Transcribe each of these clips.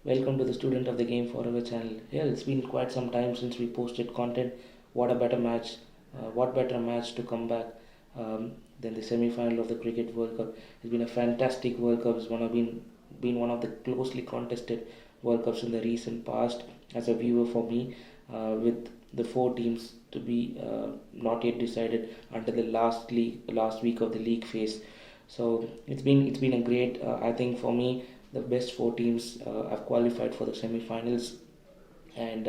Welcome to the Student of the Game Forever channel. Yeah, it's been quite some time since we posted content. What a better match! What better match to come back than the semi-final of the Cricket World Cup? It's been a fantastic World Cup. It's been one of the closely contested World Cups in the recent past. As a viewer, for me, with the four teams to be not yet decided until the last week of the league phase. So it's been a great. I think for me, the best four teams have qualified for the semi-finals, and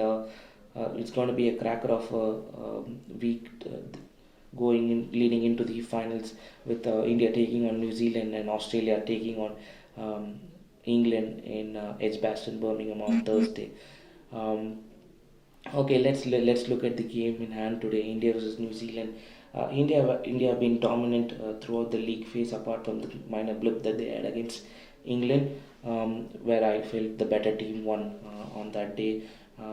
it's going to be a cracker of a week leading into the finals with India taking on New Zealand and Australia taking on um, England in Edgbaston, Birmingham on Thursday. Um, Okay, let's look at the game in hand today. India versus New Zealand. India have been dominant throughout the league phase, apart from the minor blip that they had against England, where I felt the better team won on that day.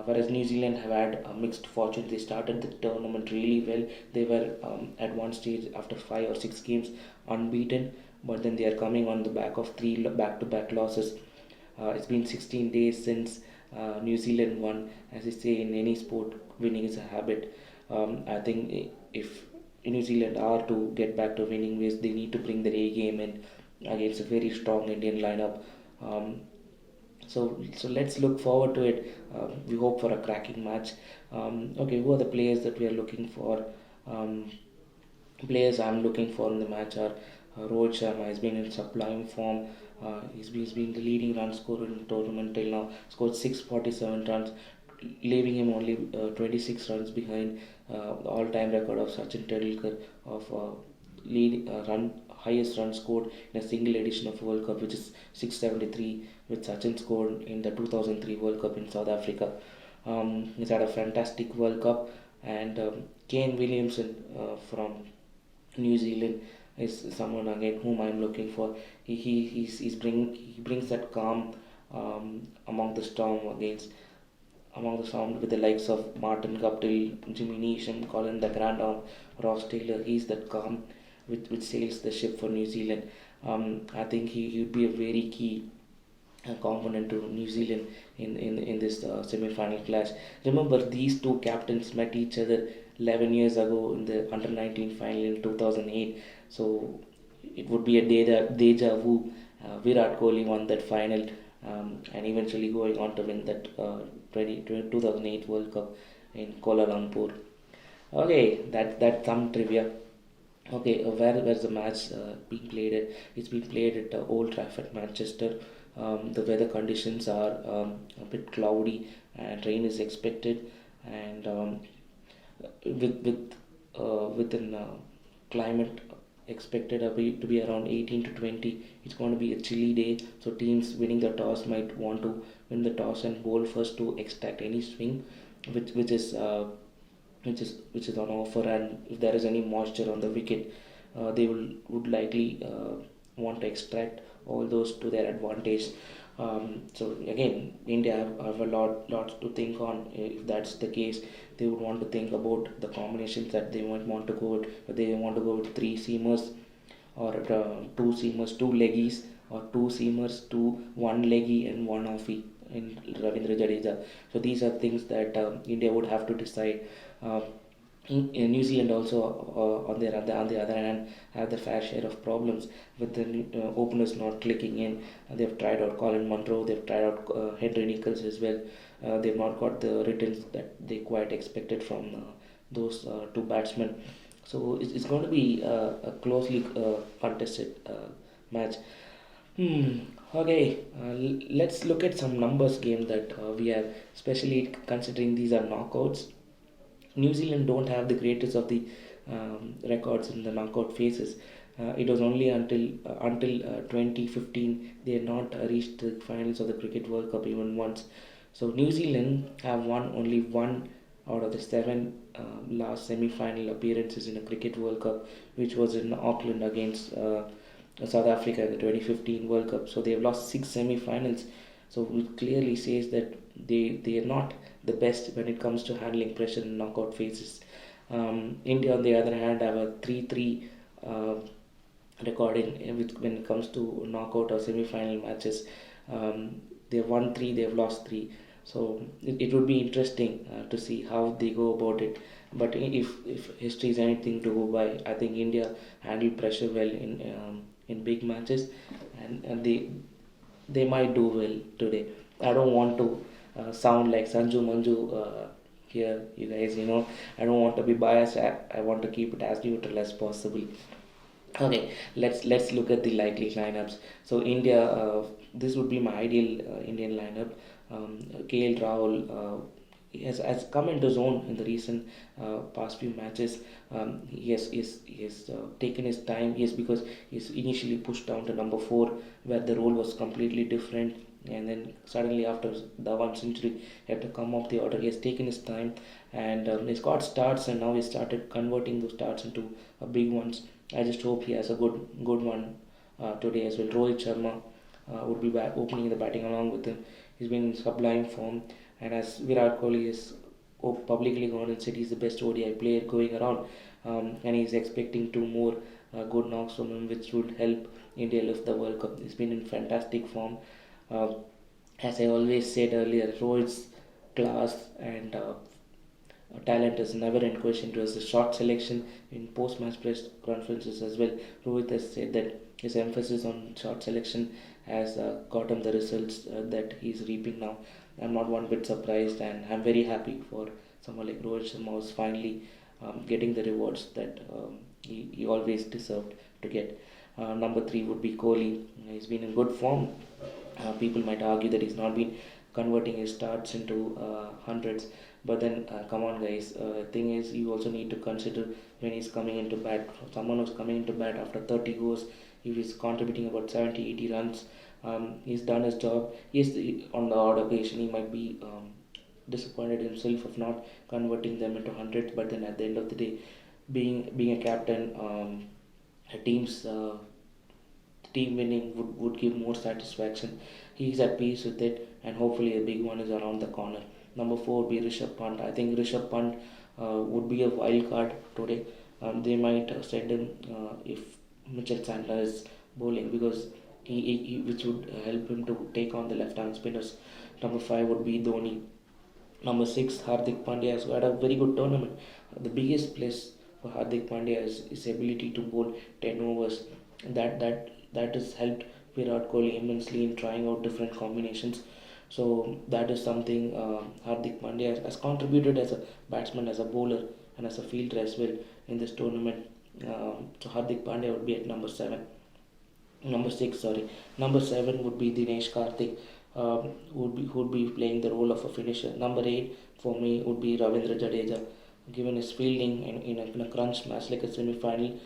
Whereas New Zealand have had a mixed fortune. They started the tournament really well. They were at one stage after 5 or 6 games unbeaten, but then they are coming on the back of three back-to-back losses. It's been 16 days since New Zealand won. As I say, in any sport, winning is a habit. I think if New Zealand are to get back to winning ways, they need to bring their A game in against a very strong Indian lineup. Um, so let's look forward to it. We hope for a cracking match. Okay, who are the players that we are looking for? Um, Players I'm looking for in the match are Rohit Sharma. He's been in sublime form. He's been the leading run scorer in the tournament till now. Scored 647 runs, leaving him only 26 runs behind the all-time record of Sachin Tendulkar of run highest run scored in a single edition of World Cup, which is 673, which Sachin scored in the 2003 World Cup in South Africa. He's had a fantastic World Cup, and Kane Williamson from New Zealand is someone again whom I'm looking for. He brings that calm among the storm with the likes of Martin Guptill, Jimmy Neesham, Colin the Grand Arm, Ross Taylor. He's that calm which sails the ship for New Zealand. I think he would be a very key component to New Zealand in this semi-final clash. Remember, these two captains met each other 11 years ago in the under 19 final in 2008. So it would be a deja vu. Virat Kohli won that final, and eventually going on to win that 2008 World Cup in Kuala Lumpur. Okay, that's some trivia. Okay, where's the match being played at? It's being played at Old Trafford, Manchester. The weather conditions are a bit cloudy and rain is expected. And within climate expected to be around 18 to 20, it's going to be a chilly day. So teams winning the toss might want to win the toss and bowl first to extract any swing, which which is uh, which is on offer, and if there is any moisture on the wicket, they would likely want to extract all those to their advantage. So again, India have a lot to think on. If that's the case, they would want to think about the combinations that they might want to go with. Whether they want to go with three seamers, or two seamers, two leggies, or two seamers, one leggy and one offie in Ravindra Jadeja. So these are things that India would have to decide. Um, in New Zealand also, on the other hand, have the fair share of problems with the openers not clicking in. They've tried out Colin Munro, they've tried out Henry Nichols as well. They've not got the returns that they quite expected from those two batsmen. So it's going to be a closely contested match. Hmm. Okay, let's look at some numbers game that we have, especially considering these are knockouts. New Zealand don't have the greatest of the records in the knockout phases. It was only until 2015 they had not reached the finals of the Cricket World Cup even once. So New Zealand have won only one out of the seven last semi-final appearances in a Cricket World Cup, which was in Auckland against South Africa in the 2015 World Cup. So they have lost six semi-finals. So it clearly says that they are not the best when it comes to handling pressure in knockout phases. India, on the other hand, have a 3-3 record when it comes to knockout or semi-final matches. They've won three, they've lost three. So it would be interesting to see how they go about it. But if history is anything to go by, I think India handle pressure well in big matches, and they might do well today. I don't want to sound like Sanju Manju here, you guys. I don't want to be biased. I want to keep it as neutral as possible. Okay, let's look at the likely lineups. So India, this would be my ideal Indian lineup. KL Rahul has come into zone in the recent past few matches. He has taken his time. Yes, because he's initially pushed down to number four, where the role was completely different, and then suddenly after the one century, he had to come up the order. He has taken his time, and he's got starts, and now he started converting those starts into big ones. I just hope he has a good one today as well. Rohit Sharma would be back opening the batting along with him. He's been in sublime form, and as Virat Kohli is publicly gone and said he's the best ODI player going around, and he's expecting two more good knocks from him, which would help India lift the World Cup. He's been in fantastic form. Uh, as I always said earlier, Rohit's class and talent is never in question. It was the short selection in post-match press conferences as well. Rohit has said that his emphasis on short selection has got him the results that he's reaping now. I'm not one bit surprised, and I'm very happy for someone like Rohit Sharma who's finally getting the rewards that he always deserved to get. Number three would be Kohli. He's been in good form. People might argue that he's not been converting his starts into hundreds, but then come on, guys. Thing is, you also need to consider when he's coming into bat. Someone who's coming into bat after 30 goals, if he's contributing about 70, 80 runs, he's done his job. Yes, on the odd occasion, he might be disappointed himself of not converting them into hundreds, but then at the end of the day, being a captain, a team winning would give more satisfaction. He's at peace with it, and hopefully a big one is around the corner. Number four would be Rishabh Pant. I think Rishabh Pant would be a wild card today. They might send him if Mitchell Santner is bowling, because which would help him to take on the left-hand spinners. Number five would be Dhoni. Number six, Hardik Pandya has had a very good tournament. The biggest plus for Hardik Pandya is his ability to bowl 10 overs. That has helped Virat Kohli immensely in trying out different combinations. So that is something Hardik Pandya has contributed as a batsman, as a bowler, and as a fielder as well in this tournament. So Hardik Pandya would be at number seven. Number six, sorry. Number seven would be Dinesh Karthik, who would be playing the role of a finisher. Number eight for me would be Ravindra Jadeja, given his fielding in a crunch match like a semi-final.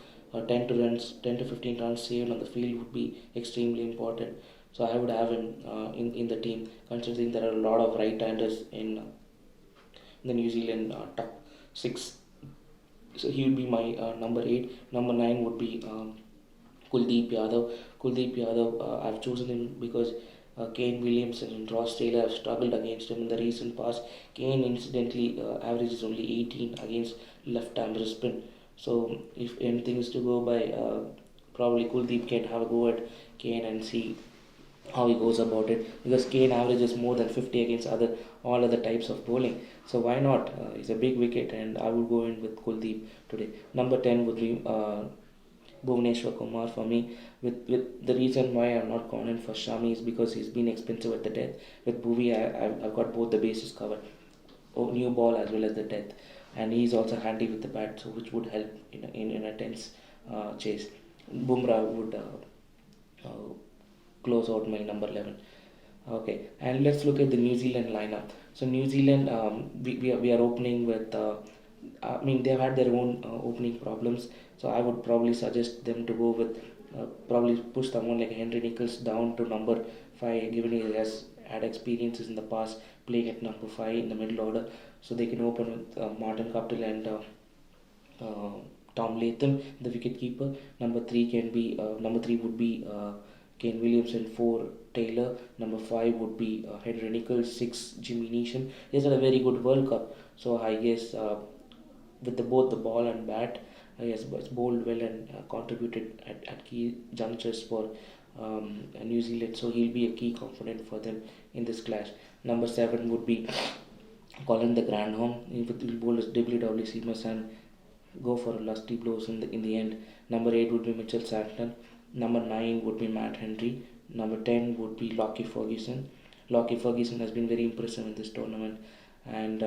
10 to 15 runs saved on the field would be extremely important. So I would have him in the team, considering there are a lot of right-handers in the New Zealand top six. So he would be my number eight. Number nine would be Kuldeep Yadav. Kuldeep Yadav, I've chosen him because Kane Williamson and Ross Taylor have struggled against him in the recent past. Kane, incidentally, averages only 18 against left-hand spin. So if anything is to go by, probably Kuldeep can have a go at Kane and see how he goes about it, because Kane averages more than 50 against all other types of bowling. So why not? He's a big wicket, and I would go in with Kuldeep today. Number 10 would be Bhuvneshwar Kumar for me. With the reason why I'm not gone in for Shami is because he's been expensive at the death. With Bhuvi, I've got both the bases covered, new ball as well as the death, and he's also handy with the bat, so which would help in a tense chase. Bumrah would close out my number 11. Okay, and let's look at the New Zealand lineup. So New Zealand, we are opening with. I mean, they've had their own opening problems, so I would probably suggest them to go with probably push someone like Henry Nichols down to number 5, given he has had experiences in the past playing at number 5 in the middle order, so they can open with Martin Kapil and Tom Latham, the wicket keeper. Number 3 would be Kane Williamson, 4 Taylor. Number 5 would be Henry Nichols, 6 Jimmy Neesham. He's had a very good World Cup, so I guess with both the ball and bat, he has bowled well and contributed at key junctures for New Zealand, so he'll be a key component for them in this clash. Number 7 would be Colin the Grandhome. He will bowl as WWC must and go for lusty blows in the end. Number 8 would be Mitchell Santner. Number 9 would be Matt Henry. Number 10 would be Lockie Ferguson. Lockie Ferguson has been very impressive in this tournament, and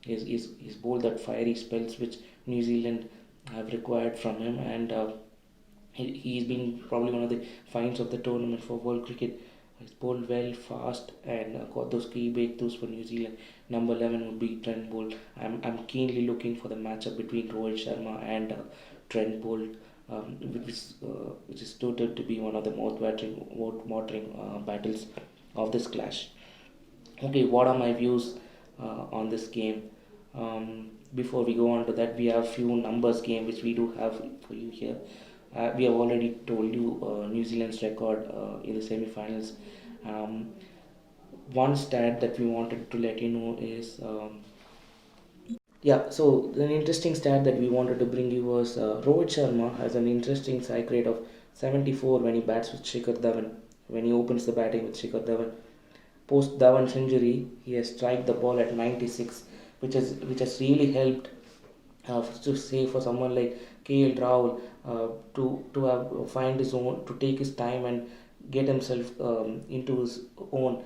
he's bowled that fiery spells which New Zealand have required from him, and he's been probably one of the finds of the tournament for world cricket. He's bowled well, fast, and got those key breakthroughs for New Zealand. Number 11 would be Trent Bolt. I'm keenly looking for the matchup between Rohit Sharma and Trent Bolt, which is touted to be one of the mouth-watering battles of this clash. Okay, what are my views on this game? Before we go on to that, we have few numbers game which we do have for you here. We have already told you New Zealand's record in the semi-finals. Um, One stat that we wanted to let you know is yeah. So an interesting stat that we wanted to bring you was Rohit Sharma has an interesting strike rate of 74 when he bats with Shikhar Dhawan. When he opens the batting with Shikhar Dhawan, post Dhawan century, he has struck the ball at 96, which has really helped to say for someone like KL Rahul to have find his own, to take his time and get himself into his own,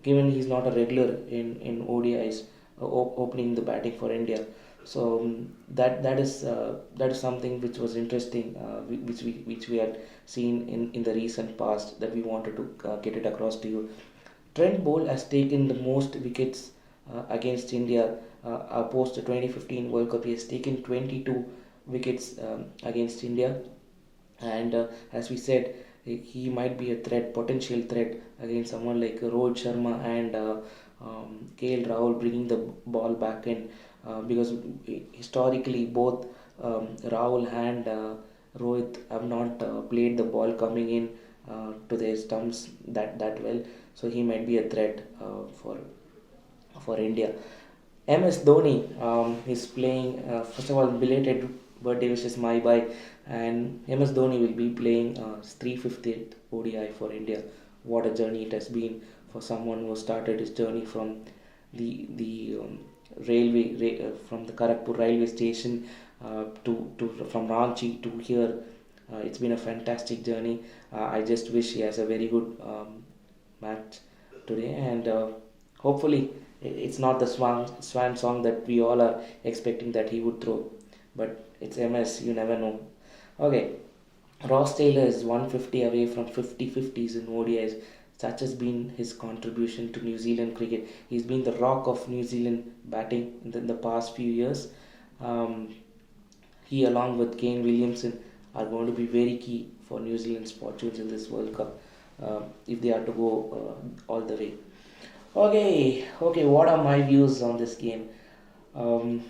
given he's not a regular in ODIs, opening the batting for India. So that is something which was interesting, which we had seen in the recent past, that we wanted to get it across to you. Trent Bolt has taken the most wickets against India post the 2015 World Cup. He has taken 22 wickets against India, and as we said, he might be a threat, potential threat against someone like Rohit Sharma and KL Rahul bringing the ball back in, because historically both Rahul and Rohit have not played the ball coming in to their stumps that well, so he might be a threat for India. MS Dhoni is playing. First of all, belated birthday wishes my bye, and MS Dhoni will be playing 350th ODI for India. What a journey it has been for someone who started his journey from the from the Kharagpur railway station to from Ranchi to here. It's been a fantastic journey. I just wish he has a very good match today, and hopefully it's not the swan song that we all are expecting that he would throw, but it's MS, you never know. Okay, Ross Taylor is 150 away from 50-50s in ODIs. Such has been his contribution to New Zealand cricket. He's been the rock of New Zealand batting in the past few years. Um, he, along with Kane Williamson, are going to be very key for New Zealand's fortunes in this World Cup, if they are to go all the way. Okay. What are my views on this game? Um,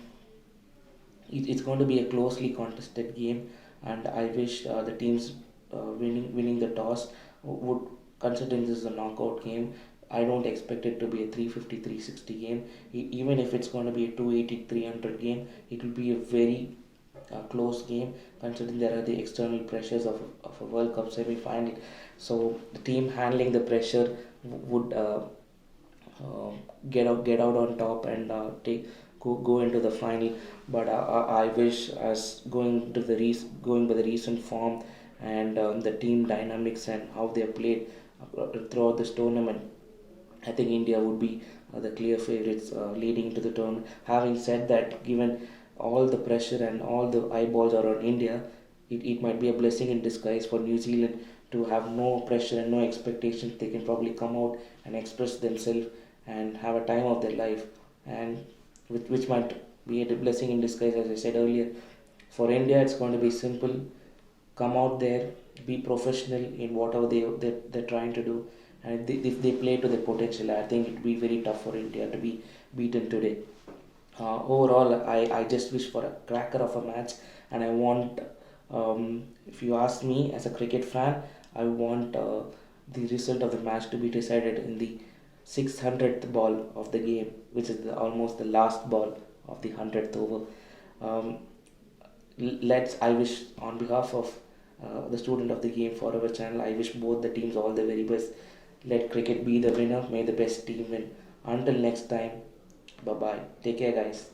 it's going to be a closely contested game, and I wish the teams winning the toss would, considering this is a knockout game. I don't expect it to be a 350 360 game. Even if it's going to be a 280 300 game, it will be a very close game, considering there are the external pressures of a World Cup semi-final. So the team handling the pressure would get out on top and go into the final. But I wish, as going by the recent form and the team dynamics and how they have played throughout this tournament, I think India would be the clear favorites leading into the tournament. Having said that, given all the pressure and all the eyeballs are on India, it might be a blessing in disguise for New Zealand to have no pressure and no expectations. They can probably come out and express themselves and have a time of their life, and which might be a blessing in disguise, as I said earlier. For India, it's going to be simple: come out there, be professional in whatever they're trying to do, and if they play to their potential, I think it would be very tough for India to be beaten today. Overall, I just wish for a cracker of a match, and I want, if you ask me as a cricket fan, I want the result of the match to be decided in the 600th ball of the game, which is almost the last ball of the 100th over. Um, I wish on behalf of the student of the Game Forever channel. I wish both the teams all the very best. Let cricket be the winner. May the best team win. Until next time, bye bye. Take care, guys.